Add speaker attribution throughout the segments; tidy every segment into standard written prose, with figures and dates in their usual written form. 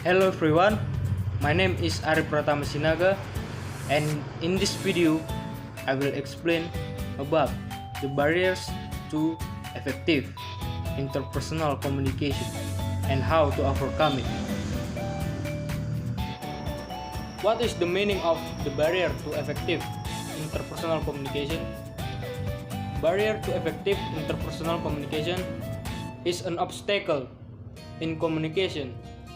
Speaker 1: Hello everyone, my name is Ari Pratama Sinaga, and in this video I will explain about the barriers to effective interpersonal communication and how to overcome it. What is the meaning of the barrier to effective interpersonal communication? Barrier to effective interpersonal communication is an obstacle in communication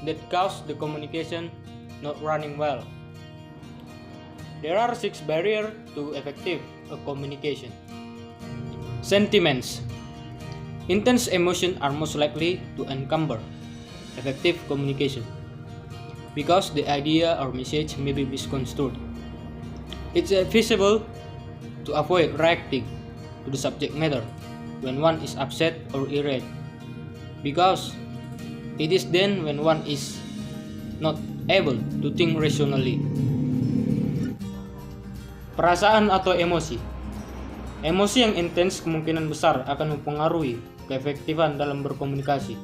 Speaker 1: that cause the communication not running well. There are 6 barriers to effective communication. Sentiments. Intense emotions are most likely to encumber effective communication because the idea or message may be misconstrued. It's feasible to avoid reacting to the subject matter when one is upset or irate, because it is then when one is not able to think rationally. Perasaan atau emosi. Emosi yang intens kemungkinan besar akan mempengaruhi keefektifan dalam berkomunikasi.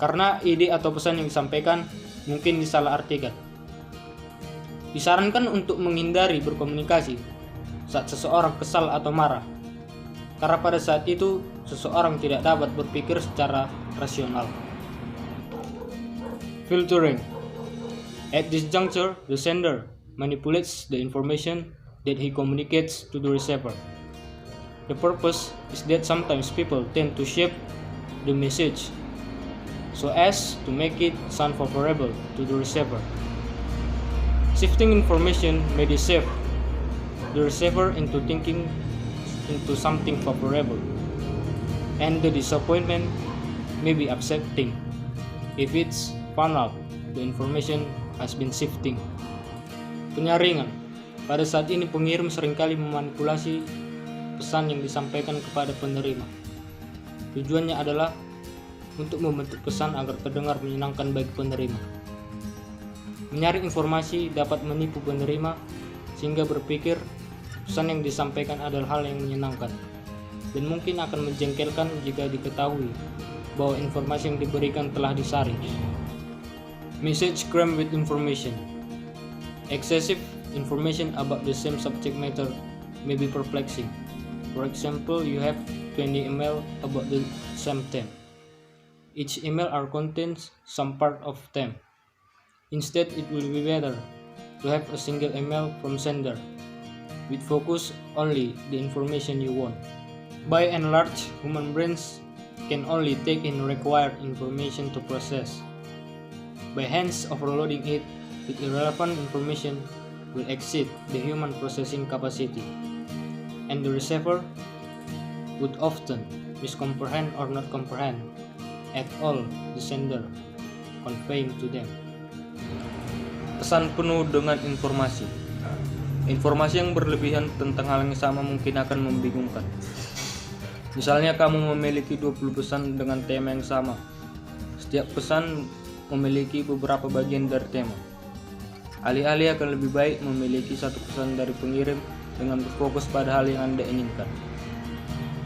Speaker 1: Karena ide atau pesan yang disampaikan mungkin disalahartikan. Disarankan untuk menghindari berkomunikasi saat seseorang kesal atau marah, karena pada saat itu seseorang tidak dapat berpikir secara rasional. Filtering. At this juncture, the sender manipulates the information that he communicates to the receiver. The purpose is that sometimes people tend to shape the message so as to make it sound favorable to the receiver. Shifting information may deceive the receiver into thinking into something favorable, and the disappointment may be upsetting if it's found out the information has been shifting. Penyaringan. Pada saat ini pengirim seringkali memanipulasi pesan yang disampaikan kepada penerima. Tujuannya adalah untuk membentuk pesan agar terdengar menyenangkan bagi penerima. Menyaring informasi dapat menipu penerima sehingga berpikir pesan yang disampaikan adalah hal yang menyenangkan, dan mungkin akan menjengkelkan jika diketahui bahwa informasi yang diberikan telah disaring. Message crammed with information. Excessive information about the same subject matter may be perplexing. For example, you have 20 emails about the same theme. Each email contains some part of theme. Instead, it will be better to have a single email from sender with focus only the information you want. By and large, human brains can only take in required information to process. By hence overloading it with irrelevant information will exceed the human processing capacity, and the receiver would often miscomprehend or not comprehend at all the sender conveying to them. Pesan penuh dengan informasi. Informasi yang berlebihan tentang hal yang sama mungkin akan membingungkan. Misalnya kamu memiliki 20 pesan dengan tema yang sama. Setiap pesan memiliki beberapa bagian dari tema. Alih-alih akan lebih baik memiliki satu pesan dari pengirim dengan berfokus pada hal yang Anda inginkan.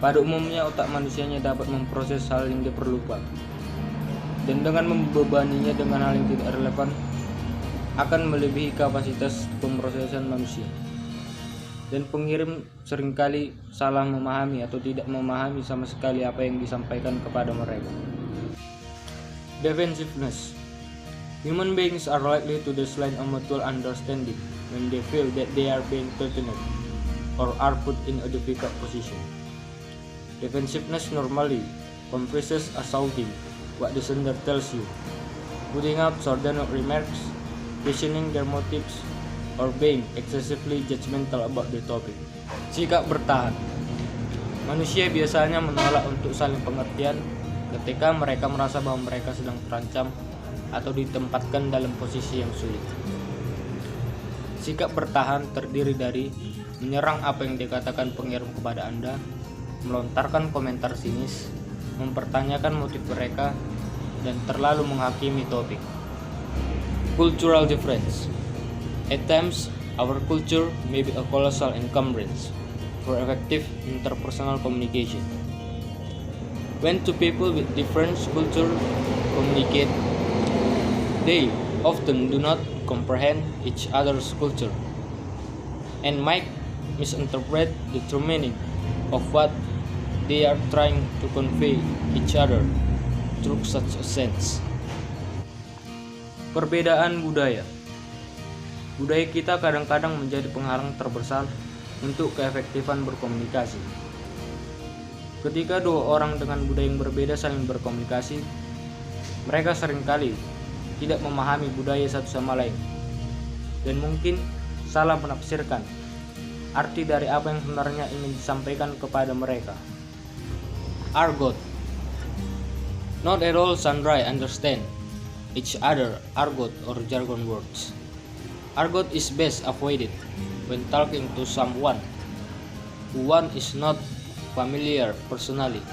Speaker 1: Pada umumnya otak manusianya dapat memproses hal yang diperlukan, dan dengan membebaninya dengan hal yang tidak relevan akan melebihi kapasitas pemrosesan manusia. Dan pengirim seringkali salah memahami atau tidak memahami sama sekali apa yang disampaikan kepada mereka. Defensiveness. Human beings are likely to dislike a mutual understanding when they feel that they are being threatened or are put in a difficult position. Defensiveness normally comprises assaulting what the sender tells you, putting up sardonic remarks, questioning their motives, or being excessively judgmental about the topic. Sikap bertahan. Manusia biasanya menolak untuk saling pengertian ketika mereka merasa bahwa mereka sedang terancam atau ditempatkan dalam posisi yang sulit. Sikap bertahan terdiri dari menyerang apa yang dikatakan pengirim kepada Anda, melontarkan komentar sinis, mempertanyakan motif mereka, dan terlalu menghakimi topik. Cultural difference. At times, our culture may be a colossal encumbrance for effective interpersonal communication. When two people with different culture communicate, They often do not comprehend each other's culture and might misinterpret the true meaning of what they are trying to convey each other through such a sense. Perbedaan budaya. Budaya kita kadang-kadang menjadi penghalang terbesar untuk keefektifan berkomunikasi. Ketika dua orang dengan budaya yang berbeda saling berkomunikasi, mereka seringkali tidak memahami budaya satu sama lain dan mungkin salah menafsirkan arti dari apa yang sebenarnya ingin disampaikan kepada mereka. Argot. Not at all sundry understand each other argot or jargon words. Argot is best avoided when talking to someone who one is not familiar personally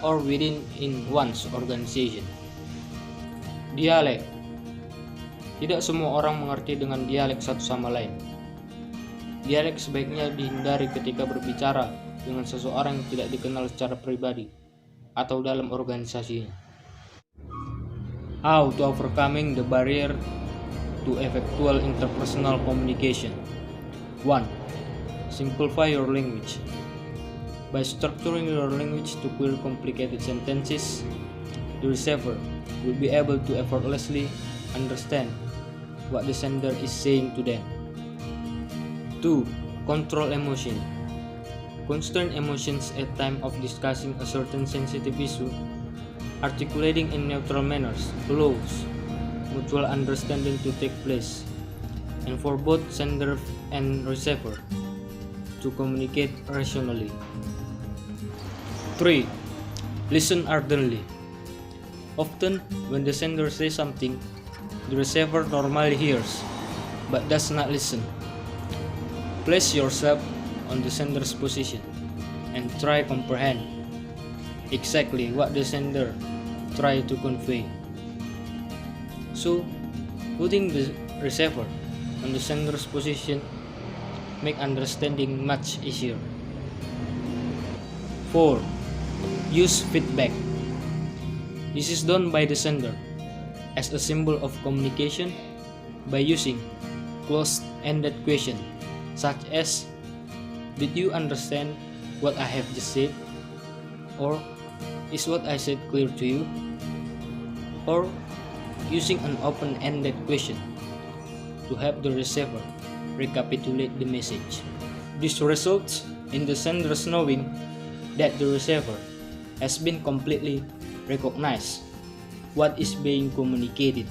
Speaker 1: or within in one's organization. Dialek. Tidak semua orang mengerti dengan dialek satu sama lain. Dialek sebaiknya dihindari ketika berbicara dengan seseorang yang tidak dikenal secara pribadi atau dalam organisasinya. How to overcoming the barrier to effectual interpersonal communication. 1. Simplify your language. By structuring your language to clear complicated sentences, the receiver will be able to effortlessly understand what the sender is saying to them. 2. Control emotion. Constrain emotions at time of discussing a certain sensitive issue. Articulating in neutral manners allows mutual understanding to take place, and for both sender and receiver to communicate rationally. 3. Listen ardently. Often, when the sender says something, the receiver normally hears, but does not listen. Place yourself on the sender's position and try comprehend exactly what the sender try to convey. So, putting the receiver on the sender's position make understanding much easier. 4. Use feedback. This is done by the sender as a symbol of communication by using closed-ended question such as, "Did you understand what I have just said?" Or, "Is what I said clear to you?" Or, using an open-ended question to help the receiver recapitulate the message. This results in the sender knowing that the receiver has been completely recognized what is being communicated.